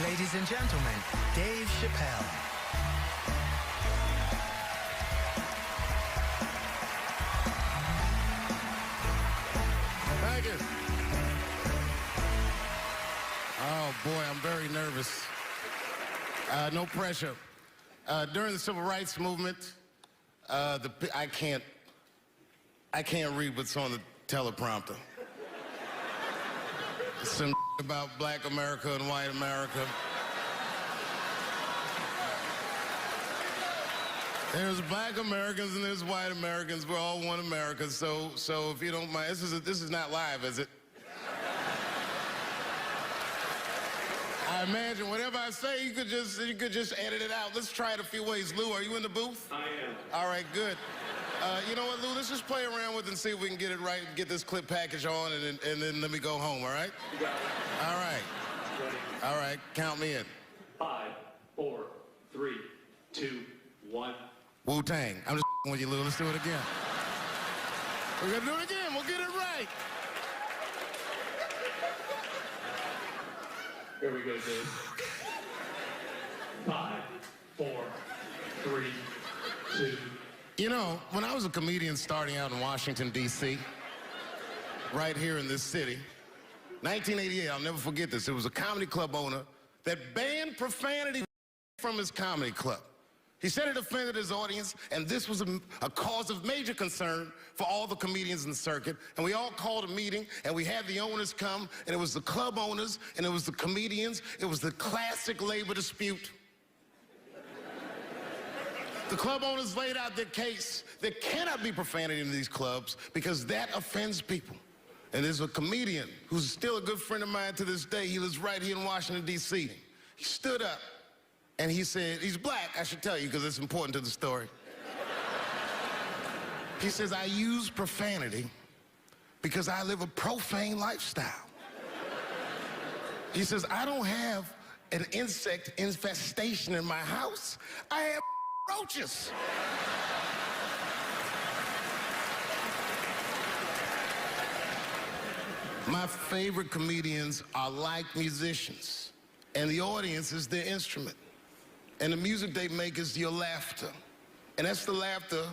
Ladies and gentlemen, Dave Chappelle. Thank you. Oh boy, I'm very nervous. No pressure. During the civil rights movement, I can't read what's on the teleprompter. Some about black America and white America. There's black Americans and there's white Americans. We're all one America. So if you don't mind, this is not live, is it? I imagine whatever I say, you could just edit it out. Let's try it a few ways. Lou, are you in the booth? I am. All right, good. You know what, Lou? Let's just play around with it and see if we can get it right, get this clip package on, and then let me go home, all right? You got it. All right. Ready? All right, count me in. 5, 4, 3, 2, 1. Wu-Tang. I'm just with you, Lou. Let's do it again. We're gonna do it again. We'll get it right. Here we go, Dave. 5, 4, 3, 2. You know, when I was a comedian starting out in Washington, D.C., right here in this city, 1988, I'll never forget this. It was a comedy club owner that banned profanity from his comedy club. He said it offended his audience, and this was a cause of major concern for all the comedians in the circuit. And we all called a meeting, and we had the owners come, and it was the club owners, and it was the comedians. It was the classic labor dispute. The club owners laid out their case. There cannot be profanity in these clubs because that offends people. And there's a comedian who's still a good friend of mine to this day. He lives right here in Washington, D.C. He stood up and he said, he's black, I should tell you, because it's important to the story. He says, I use profanity because I live a profane lifestyle. He says, I don't have an insect infestation in my house. I have roaches. My favorite comedians are like musicians, and the audience is their instrument. And the music they make is your laughter. And that's the laughter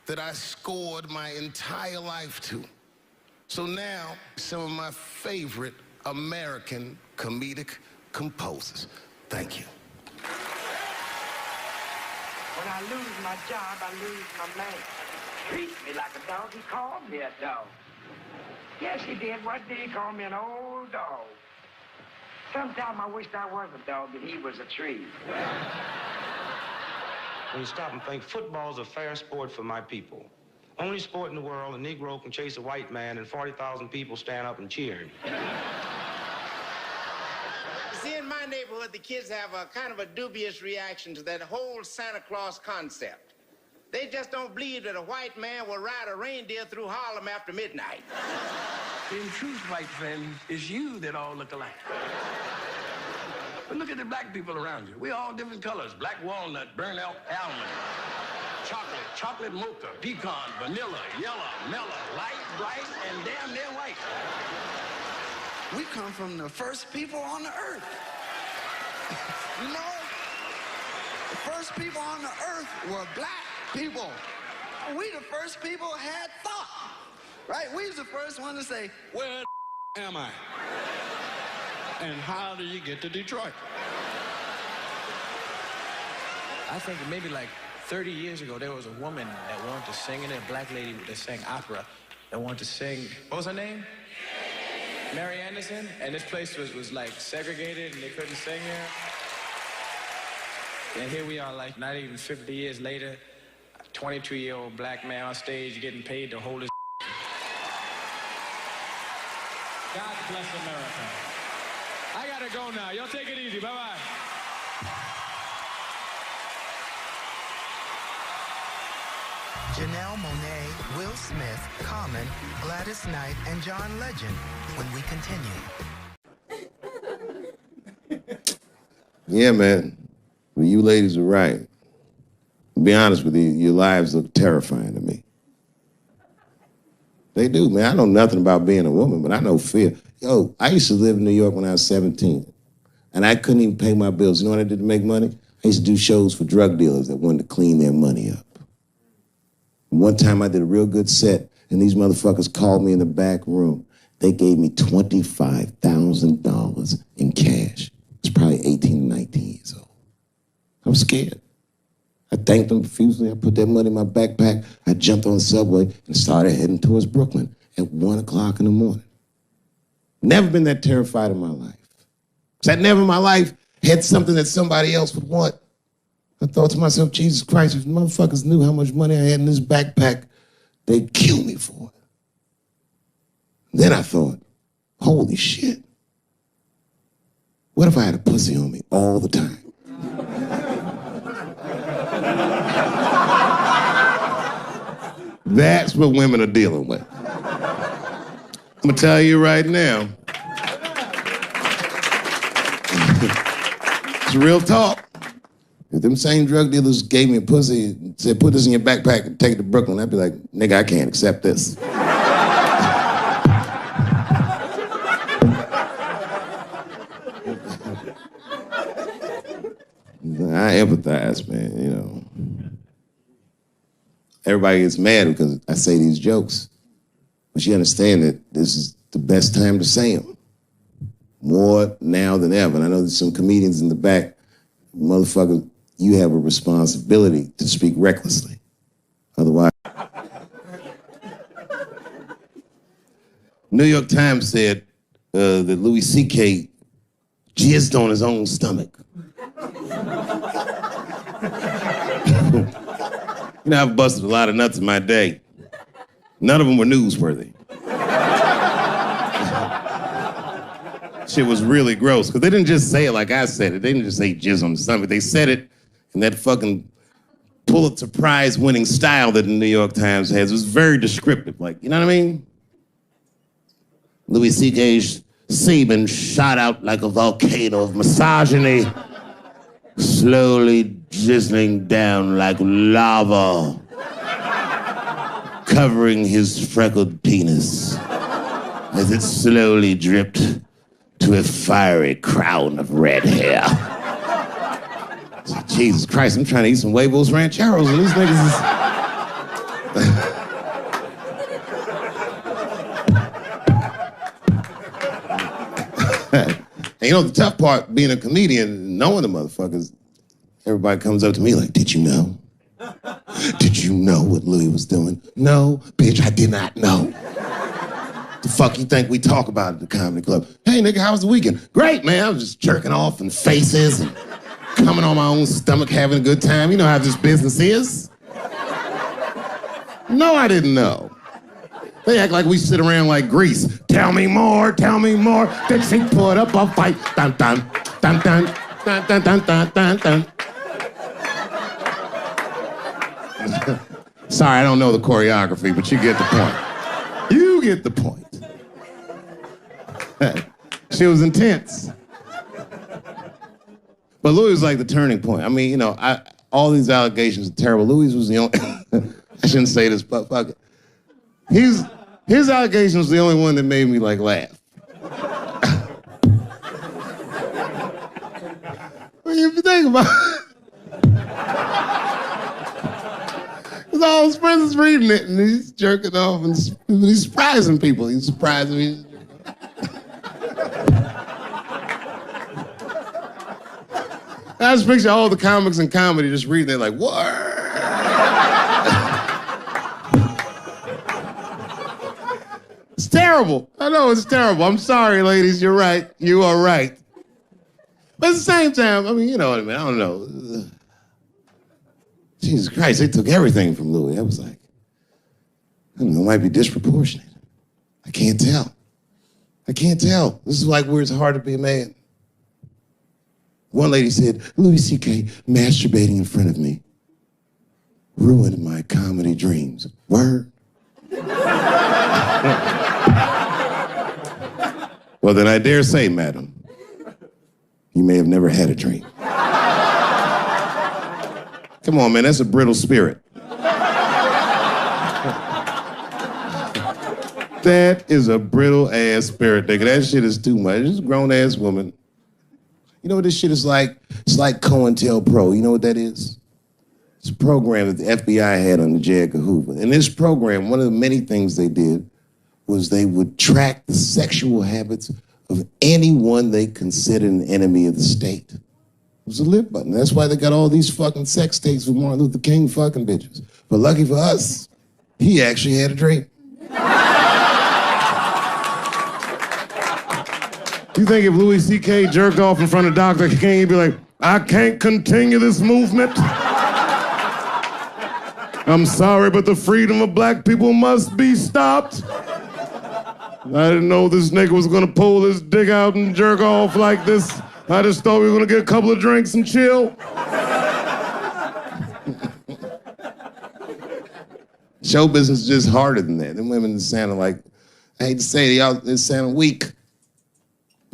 that I scored my entire life to. So now, some of my favorite American comedic composers. Thank you. When I lose my job, I lose my man. Treats me like a dog. He called me a dog. Yes, he did. What did he call me? An old dog. Sometimes I wished I was a dog and he was a tree. When you stop and think, football's a fair sport for my people. Only sport in the world a Negro can chase a white man and 40,000 people stand up and cheer him. See, in my neighborhood, the kids have a kind of a dubious reaction to that whole Santa Claus concept. They just don't believe that a white man will ride a reindeer through Harlem after midnight. In truth, white friend, it's you that all look alike. But look at the black people around you. We're all different colors. Black walnut, burnt elk, almond, chocolate mocha, pecan, vanilla, yellow, mellow, light, bright, and damn near white. We come from the first people on the earth. You know, the first people on the earth were black people. We the first people had thought, right? We was the first one to say, where the am I? And how do you get to Detroit? I think maybe like 30 years ago, there was a woman that wanted to sing, and a black lady that sang opera that wanted to sing. What was her name? Mary Anderson. And this place was like segregated, and they couldn't sing here. And here we are, like not even 50 years later, a 22-year-old black man on stage getting paid to hold his. God bless America. I gotta go now. Y'all take it easy. Bye-bye. Janelle Monáe, Will Smith, Common, Gladys Knight, and John Legend when we continue. Yeah, man. Well, you ladies are right. To be honest with you, your lives look terrifying to me. They do, man. I know nothing about being a woman, but I know fear. Yo, I used to live in New York when I was 17. And I couldn't even pay my bills. You know what I did to make money? I used to do shows for drug dealers that wanted to clean their money up. And one time I did a real good set, and these motherfuckers called me in the back room. They gave me $25,000 in cash. I was probably 18 or 19 years old. I was scared. I thanked them profusely. I put that money in my backpack. I jumped on the subway and started heading towards Brooklyn at 1 o'clock in the morning. Never been that terrified in my life. Because I never in my life had something that somebody else would want. I thought to myself, Jesus Christ, if motherfuckers knew how much money I had in this backpack, they'd kill me for it. Then I thought, holy shit. What if I had a pussy on me all the time? That's what women are dealing with. I'm gonna tell you right now. It's real talk. If them same drug dealers gave me a pussy and said, put this in your backpack and take it to Brooklyn, I'd be like, nigga, I can't accept this. I empathize, man, you know. Everybody gets mad because I say these jokes. But you understand that this is the best time to say them. More now than ever. And I know there's some comedians in the back. Motherfucker, you have a responsibility to speak recklessly. Otherwise. New York Times said that Louis C.K. jizzed on his own stomach. You know, I've busted a lot of nuts in my day. None of them were newsworthy. Shit was really gross, because they didn't just say it like I said it. They didn't just say jizz on the stomach. They said it in that fucking Pulitzer Prize-winning style that the New York Times has. It was very descriptive, like, you know what I mean? Louis C.K.'s semen shot out like a volcano of misogyny, slowly drizzling down like lava, covering his freckled penis as it slowly dripped to a fiery crown of red hair. Jesus Christ, I'm trying to eat some huevos rancheros and these niggas is... And you know, the tough part, being a comedian, knowing the motherfuckers, everybody comes up to me like, did you know? Did you know what Louis was doing? No, bitch, I did not know. The fuck you think we talk about at the comedy club? Hey, nigga, how was the weekend? Great, man. I was just jerking off in faces and coming on my own stomach, having a good time. You know how this business is. No, I didn't know. They act like we sit around like Grease. Tell me more, tell me more. Dixie put up a fight. Dun, dun, dun, dun, dun, dun, dun, dun, dun, dun. Sorry, I don't know the choreography, but you get the point. You get the point. She was intense. But Louis was like the turning point. I mean, you know, all these allegations are terrible. Louis was the only... I shouldn't say this, but fuck it. His allegation was the only one that made me, like, laugh. Well, if you think about it, because all his friends is reading it, and he's jerking off, and he's surprising people. He's surprising me. I just picture all the comics in comedy just reading it like, what? It's terrible. I know it's terrible. I'm sorry, ladies. You're right. You are right. But at the same time, I mean, you know what I mean? I don't know. Jesus Christ, they took everything from Louis. I was like, I don't know, it might be disproportionate. I can't tell. I can't tell. This is like where it's hard to be a man. One lady said, Louis C.K. masturbating in front of me ruined my comedy dreams. Word? Well, then I dare say, madam, you may have never had a dream. Come on, man, that's a brittle spirit. That is a brittle ass spirit, nigga. That shit is too much. This grown ass woman. You know what this shit is like? It's like COINTELPRO. You know what that is? It's a program that the FBI had under J. Edgar Hoover. In this program, one of the many things they did was they would track the sexual habits of anyone they considered an enemy of the state. It was a live button. That's why they got all these fucking sex tapes with Martin Luther King fucking bitches. But lucky for us, he actually had a dream. You think if Louis C.K. jerked off in front of Dr. King, he'd be like, I can't continue this movement? I'm sorry, but the freedom of black people must be stopped. I didn't know this nigga was gonna pull his dick out and jerk off like this. I just thought we were gonna get a couple of drinks and chill. Show business is just harder than that. Them women sounding like, I hate to say it, y'all, they sound weak.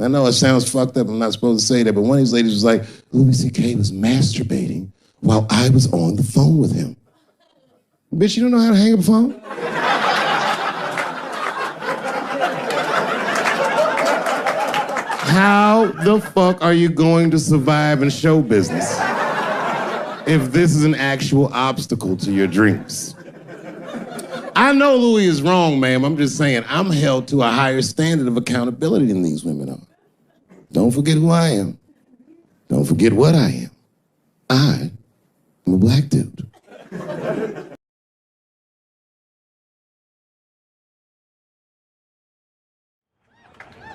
I know it sounds fucked up, I'm not supposed to say that, but one of these ladies was like, Louis C.K. was masturbating while I was on the phone with him. Bitch, you don't know how to hang up a phone? How the fuck are you going to survive in show business if this is an actual obstacle to your dreams? I know Louis is wrong, ma'am. I'm just saying I'm held to a higher standard of accountability than these women are. Don't forget who I am. Don't forget what I am. I am a black dude.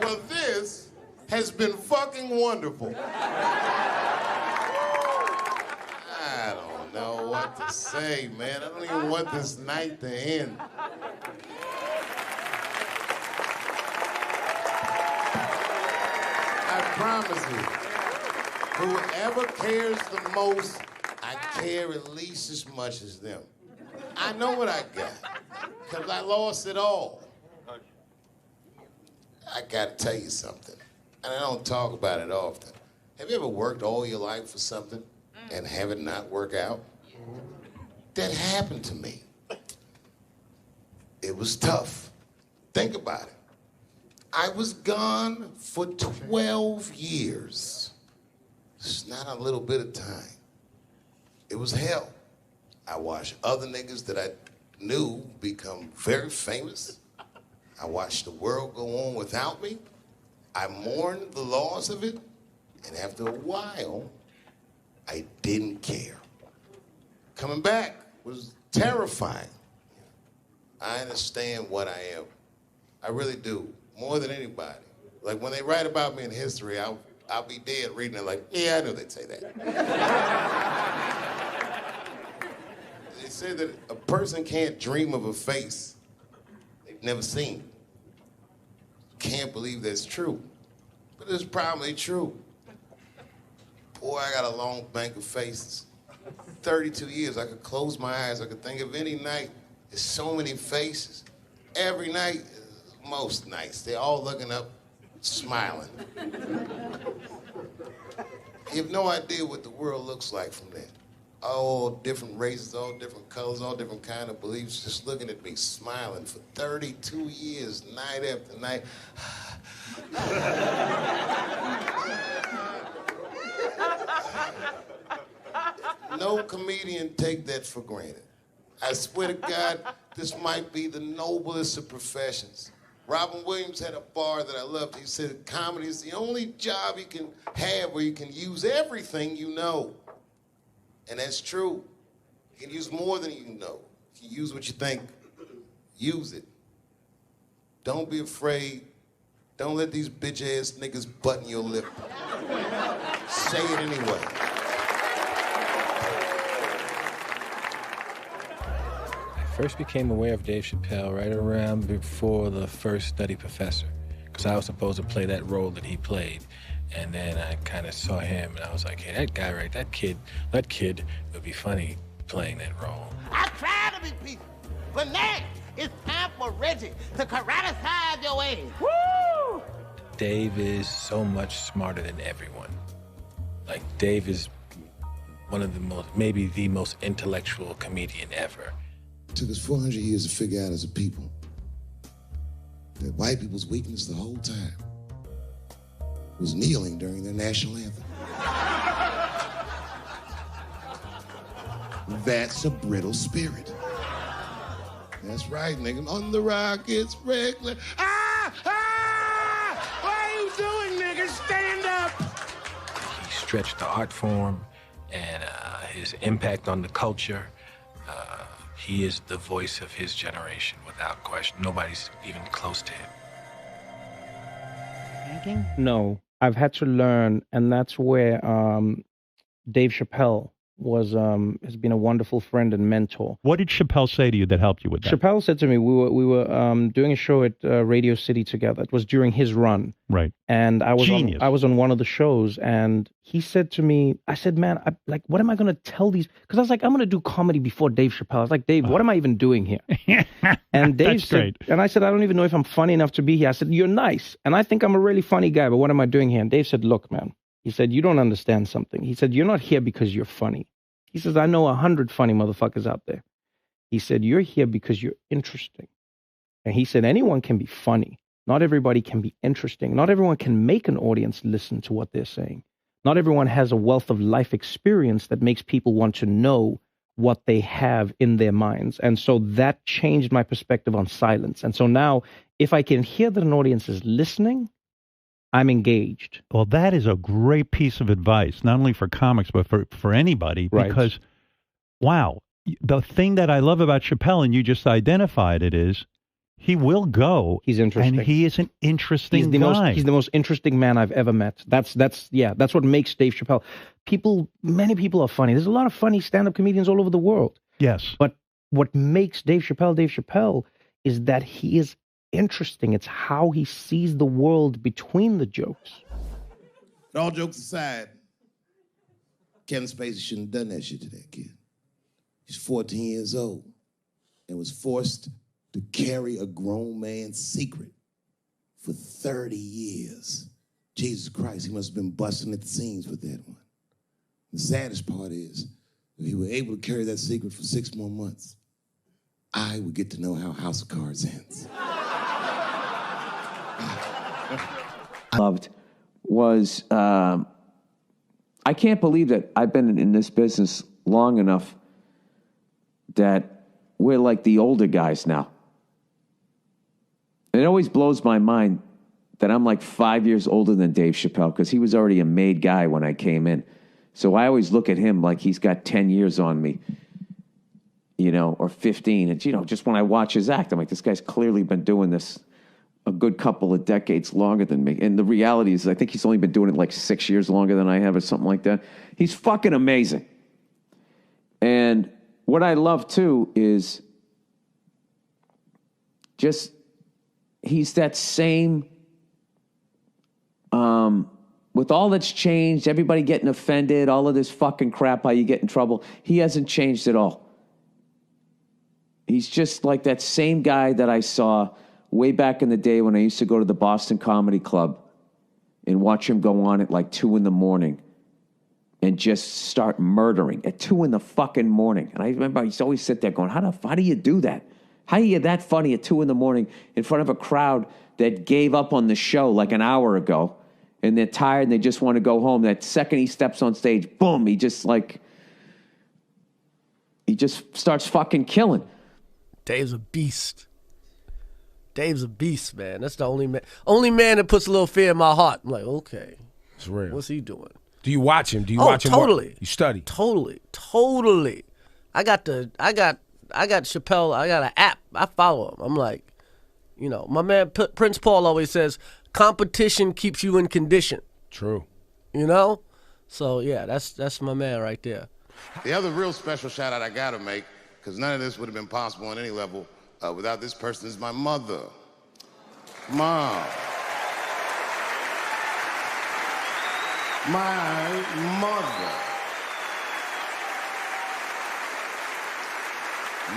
Well, this has been fucking wonderful. I don't know what to say, man. I don't even want this night to end. I promise you, whoever cares the most, I care at least as much as them. I know what I got, because I lost it all. I gotta tell you something, and I don't talk about it often. Have you ever worked all your life for something and have it not work out? That happened to me. It was tough. Think about it. I was gone for 12 years. It's not a little bit of time. It was hell. I watched other niggas that I knew become very famous. I watched the world go on without me. I mourned the loss of it. And after a while, I didn't care. Coming back was terrifying. I understand what I am. I really do, more than anybody. Like when they write about me in history, I'll be dead reading it like, yeah, I knew they'd say that. They say that a person can't dream of a face they've never seen. Can't believe that's true, but it's probably true. Boy, I got a long bank of faces. 32 years, I could close my eyes, I could think of any night. There's so many faces. Every night, most nights, they're all looking up, smiling. You have no idea what the world looks like from that. All different races, all different colors, all different kind of beliefs, just looking at me, smiling for 32 years, night after night. No comedian take that for granted. I swear to God, this might be the noblest of professions. Robin Williams had a bar that I loved. He said, comedy is the only job you can have where you can use everything you know. And that's true. You can use more than you know. You can use what you think. Use it. Don't be afraid. Don't let these bitch-ass niggas button your lip. Say it anyway. I first became aware of Dave Chappelle right around before the first Nutty Professor, because I was supposed to play that role that he played. And then I kind of saw him, and I was like, hey, that guy, right, that kid would be funny playing that role. I try to be peaceful, but now it's time for Reggie to karate-size your ass. Woo! Dave is so much smarter than everyone. Like, Dave is one of the most, maybe the most intellectual comedian ever. It took us 400 years to figure out as a people that white people's weakness the whole time was kneeling during their national anthem. That's a brittle spirit. That's right, nigga. On the Rockets, regular. What are you doing, nigga? Stand up! He stretched the art form and his impact on the culture. He is the voice of his generation, without question. Nobody's even close to him. No, I've had to learn, and that's where Dave Chappelle has been a wonderful friend and mentor. What did Chappelle say to you that helped you with that? Chappelle said to me, we were doing a show at Radio City together. It was during his run. Right. And I was Genius. I was on one of the shows, and he said to me, I said, man, what am I going to tell these? Because I was like, I'm going to do comedy before Dave Chappelle. I was like, Dave, what am I even doing here? And Dave That's said, great. and I said, I don't even know if I'm funny enough to be here. I said, you're nice. And I think I'm a really funny guy, but what am I doing here? And Dave said, look, man, he said, you don't understand something. He said, you're not here because you're funny. He says, I know 100 funny motherfuckers out there. He said, you're here because you're interesting. And he said, anyone can be funny. Not everybody can be interesting. Not everyone can make an audience listen to what they're saying. Not everyone has a wealth of life experience that makes people want to know what they have in their minds. And so that changed my perspective on silence. And so now, if I can hear that an audience is listening, I'm engaged. Well, that is a great piece of advice, not only for comics, but for anybody. Right. Because, wow, the thing that I love about Chappelle, and you just identified it, is he will go. He's interesting. And he is an interesting guy. He's the most interesting man I've ever met. That's what makes Dave Chappelle. Many people are funny. There's a lot of funny stand-up comedians all over the world. Yes. But what makes Dave Chappelle is that he is interesting. It's how he sees the world between the jokes. But all jokes aside, Kevin Spacey shouldn't have done that shit to that kid. He's 14 years old and was forced to carry a grown man's secret for 30 years. Jesus Christ, he must have been busting at the seams with that one. The saddest part is, if he were able to carry that secret for 6 more months, I would get to know how House of Cards ends. Loved was, I can't believe that I've been in this business long enough that we're like the older guys now. It always blows my mind that I'm like 5 years older than Dave Chappelle, because he was already a made guy when I came in. So I always look at him like he's got 10 years on me, or 15. And, just when I watch his act, I'm like, this guy's clearly been doing this a good couple of decades longer than me. And the reality is, I think he's only been doing it like 6 years longer than I have or something like that. He's fucking amazing. And what I love, too, is just he's that same, with all that's changed, everybody getting offended, all of this fucking crap, how you get in trouble, he hasn't changed at all. He's just like that same guy that I saw way back in the day when I used to go to the Boston Comedy Club and watch him go on at like 2 a.m. and just start murdering at 2 a.m. And I remember I used to always sit there going, how do you do that? How are you that funny at 2 a.m. in front of a crowd that gave up on the show like an hour ago, and they're tired and they just want to go home? That second he steps on stage, boom, he just starts fucking killing. Dave's a beast. Dave's a beast, man. That's the only man that puts a little fear in my heart. I'm like, okay, it's real. What's he doing? Do you watch him? Do you watch him? Totally. You study? Totally. I got Chappelle. I got an app. I follow him. I'm like, my man Prince Paul always says, competition keeps you in condition. True. So yeah, that's my man right there. The other real special shout out I gotta make, because none of this would have been possible on any level without this person, is my mother. Mom. My mother.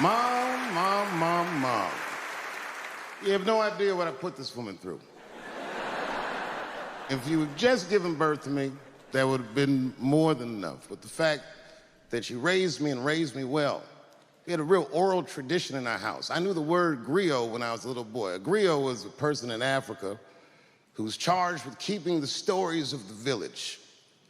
Mom. You have no idea what I put this woman through. If you had just given birth to me, that would have been more than enough. But the fact that she raised me and raised me well, we had a real oral tradition in our house. I knew the word griot when I was a little boy. A griot was a person in Africa who was charged with keeping the stories of the village.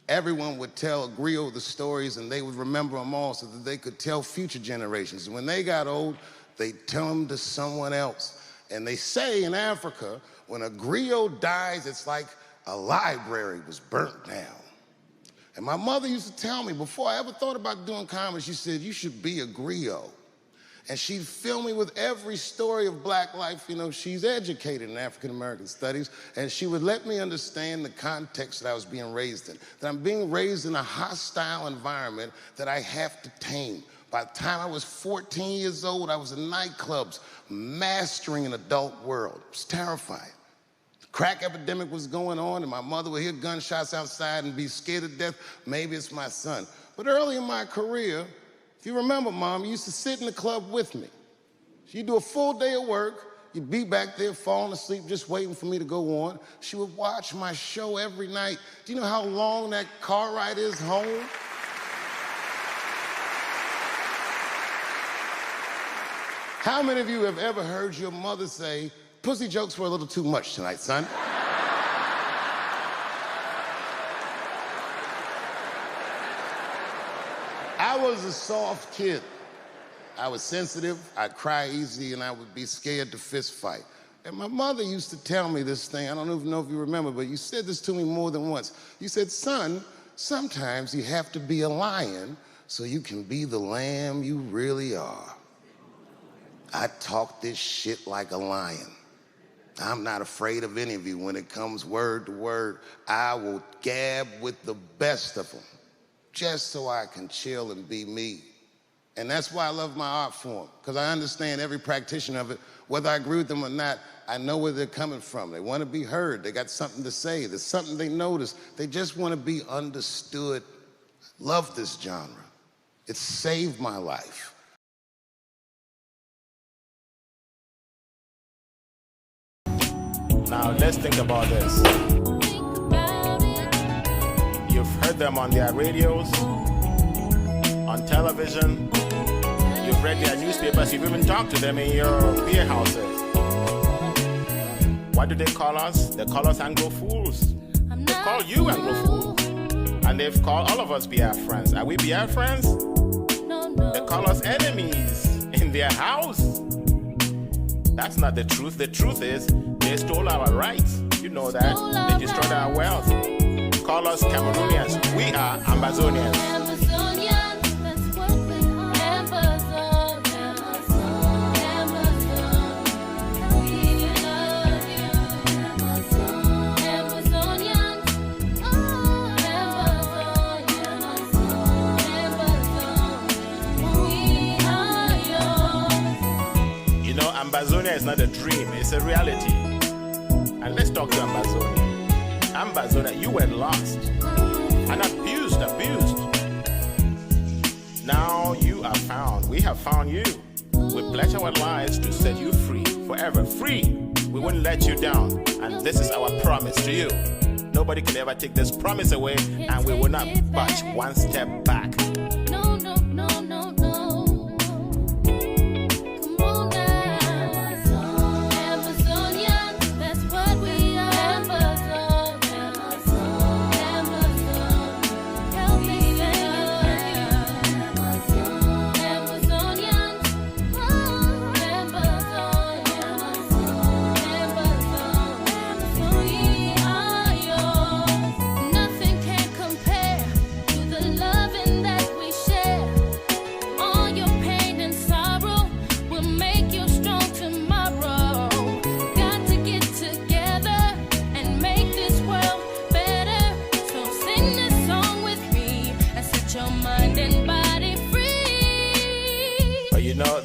Everyone would tell a griot the stories, and they would remember them all so that they could tell future generations. And when they got old, they'd tell them to someone else. And they say in Africa, when a griot dies, it's like a library was burnt down. And my mother used to tell me, before I ever thought about doing comedy, she said, you should be a griot. And she'd fill me with every story of black life. You know, she's educated in African-American studies, and she would let me understand the context that I was being raised in, that I'm being raised in a hostile environment that I have to tame. By the time I was 14 years old, I was in nightclubs, mastering an adult world. It was terrifying. The crack epidemic was going on, and my mother would hear gunshots outside and be scared to death. Maybe it's my son. But early in my career, if you remember, Mom, you used to sit in the club with me. She'd do a full day of work. You'd be back there falling asleep, just waiting for me to go on. She would watch my show every night. Do you know how long that car ride is home? How many of you have ever heard your mother say, pussy jokes were a little too much tonight, son? I was a soft kid. I was sensitive, I'd cry easy, and I would be scared to fist fight. And my mother used to tell me this thing, I don't even know if you remember, but you said this to me more than once. You said, son, sometimes you have to be a lion so you can be the lamb you really are. I talk this shit like a lion. I'm not afraid of any of you. When it comes word to word, I will gab with the best of them, just so I can chill and be me. And that's why I love my art form, because I understand every practitioner of it. Whether I agree with them or not, I know where they're coming from. They want to be heard. They got something to say. There's something they notice. They just want to be understood. Love this genre. It saved my life. Now, let's think about this. You've heard them on their radios, on television, you've read their newspapers, you've even talked to them in your beer houses. What do they call us? They call us Anglo fools. They call you Anglo fools. And they've called all of us BR friends. Are we BR friends? They call us enemies in their house. That's not the truth. The truth is, they stole our rights. You know that. They destroyed our wealth. Call us Cameroonians. We are Ambazonians. Ambazonia is not a dream, it's a reality. And let's talk to Ambazonia. Ambazonia, you were lost and abused. Now you are found. We have found you. We pledge our lives to set you free, forever free. We won't let you down. And this is our promise to you. Nobody can ever take this promise away, and we will not budge one step back.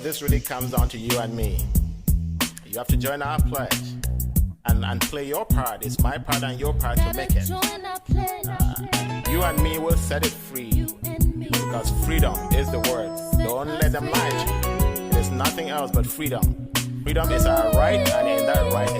This really comes down to you and me. You have to join our pledge and play your part. It's my part and your part to make it. You and me will set it free, because freedom is the word. Don't let them lie to you. There's nothing else but freedom. Freedom is our right, and in that right